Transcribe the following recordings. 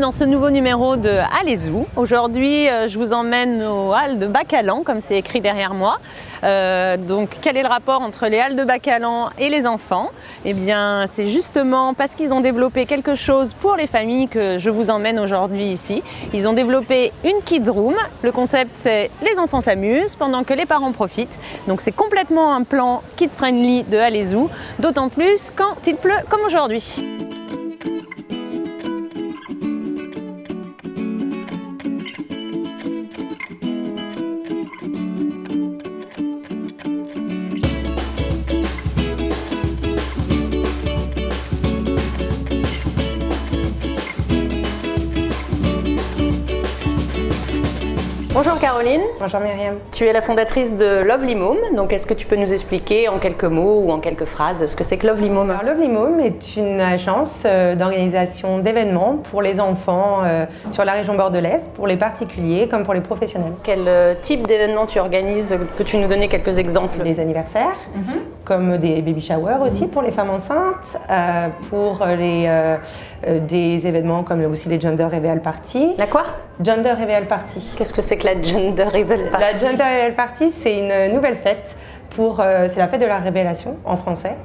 dans ce nouveau numéro de Allez-Où. Aujourd'hui, je vous emmène aux Halles de Bacalan, comme c'est écrit derrière moi. Donc, quel est le rapport entre les Halles de Bacalan et les enfants? Eh bien, c'est justement parce qu'ils ont développé quelque chose pour les familles que je vous emmène aujourd'hui ici. Ils ont développé une Kids Room. Le concept, c'est les enfants s'amusent pendant que les parents profitent. Donc, c'est complètement un plan kids-friendly de Allez-Où, d'autant plus quand il pleut comme aujourd'hui. Bonjour Caroline. Bonjour Myriam. Tu es la fondatrice de Lovely Mom, donc est-ce que tu peux nous expliquer en quelques mots ou en quelques phrases ce que c'est que Lovely Mom? Alors, Lovely Mom est une agence d'organisation d'événements pour les enfants sur la région bordelaise, pour les particuliers comme pour les professionnels. Quel type d'événements tu organises? Peux-tu nous donner quelques exemples? Des anniversaires, comme des baby showers aussi pour les femmes enceintes, pour des événements comme aussi les Gender Reveal Party. La quoi? Gender Reveal Party. Qu'est-ce que c'est que la Gender Reveal Party? La Gender Reveal Party, c'est une nouvelle fête c'est la fête de la révélation en français.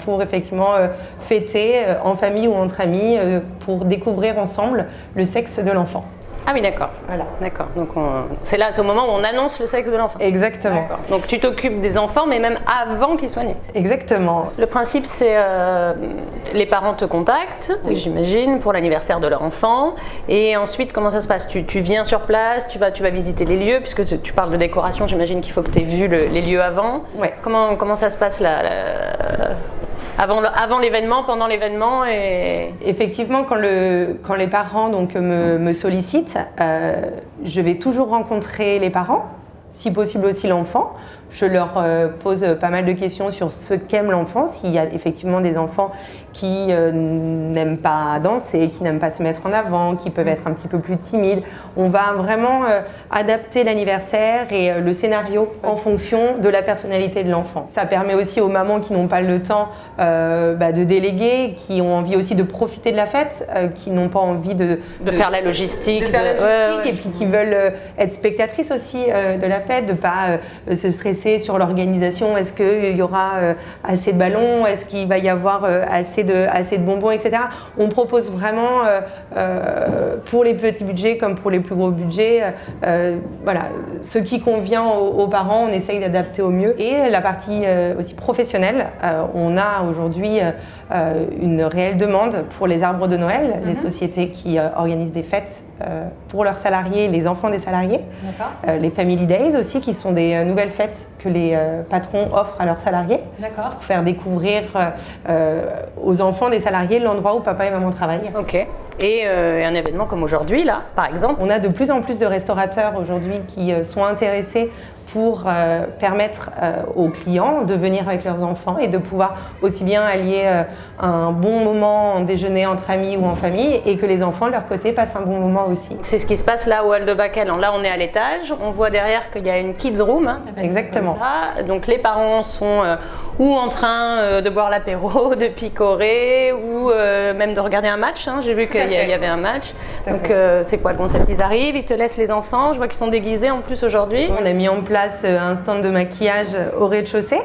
Pour effectivement fêter en famille ou entre amis, pour découvrir ensemble le sexe de l'enfant. Ah oui, d'accord. Voilà. D'accord. Donc c'est là, c'est au moment où on annonce le sexe de l'enfant. Exactement. Donc tu t'occupes des enfants, mais même avant qu'ils soient nés. Exactement. Le principe, c'est les parents te contactent, j'imagine, pour l'anniversaire de leur enfant. Et ensuite, comment ça se passe? Tu viens sur place, tu vas visiter les lieux, puisque tu parles de décoration, j'imagine qu'il faut que tu aies vu les lieux avant. Ouais. Comment ça se passe là avant l'événement, pendant l'événement et... Effectivement, quand les parents me sollicitent, je vais toujours rencontrer les parents, si possible aussi l'enfant. Je leur pose pas mal de questions sur ce qu'aime l'enfant, s'il y a effectivement des enfants qui n'aiment pas danser, qui n'aiment pas se mettre en avant, qui peuvent être un petit peu plus timides. On va vraiment adapter l'anniversaire et le scénario en fonction de la personnalité de l'enfant. Ça permet aussi aux mamans qui n'ont pas le temps de déléguer, qui ont envie aussi de profiter de la fête, qui n'ont pas envie de faire la logistique. Et puis qui veulent être spectatrices aussi de la fête, de ne pas se stresser sur l'organisation. Est-ce qu'il y aura assez de ballons? Est-ce qu'il va y avoir assez de bonbons, etc. On propose vraiment pour les petits budgets comme pour les plus gros budgets, voilà, ce qui convient aux parents, on essaye d'adapter au mieux. Et la partie aussi professionnelle, on a aujourd'hui une réelle demande pour les arbres de Noël, les sociétés qui organisent des fêtes pour leurs salariés, les enfants des salariés, les Family Days aussi, qui sont des nouvelles fêtes que les patrons offrent à leurs salariés pour faire découvrir aux enfants des salariés l'endroit où papa et maman travaillent. Ok. Et un événement comme aujourd'hui, là, par exemple? On a de plus en plus de restaurateurs aujourd'hui qui sont intéressés pour permettre aux clients de venir avec leurs enfants et de pouvoir aussi bien allier un bon moment en déjeuner entre amis ou en famille et que les enfants de leur côté passent un bon moment aussi. C'est ce qui se passe là au Halles de Bacalan. Là, on est à l'étage, on voit derrière qu'il y a une kids room. Hein, exactement. Donc les parents sont ou en train de boire l'apéro, de picorer ou même de regarder un match. Hein. J'ai vu qu'il y avait un match. Donc c'est quoi le concept? Ils arrivent, ils te laissent les enfants. Je vois qu'ils sont déguisés en plus aujourd'hui. On a mis en place un stand de maquillage au rez-de-chaussée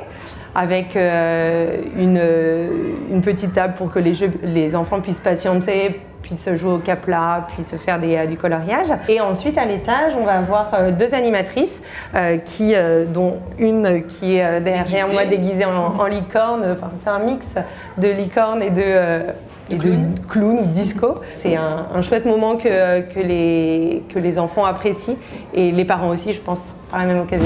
avec une petite table pour que les enfants puissent patienter, puissent jouer au capla, puissent faire du coloriage. Et ensuite, à l'étage, on va avoir deux animatrices, dont une qui est derrière moi déguisée en licorne. Enfin, c'est un mix de licorne et de clown ou disco. C'est un chouette moment que les enfants apprécient et les parents aussi, je pense, par la même occasion.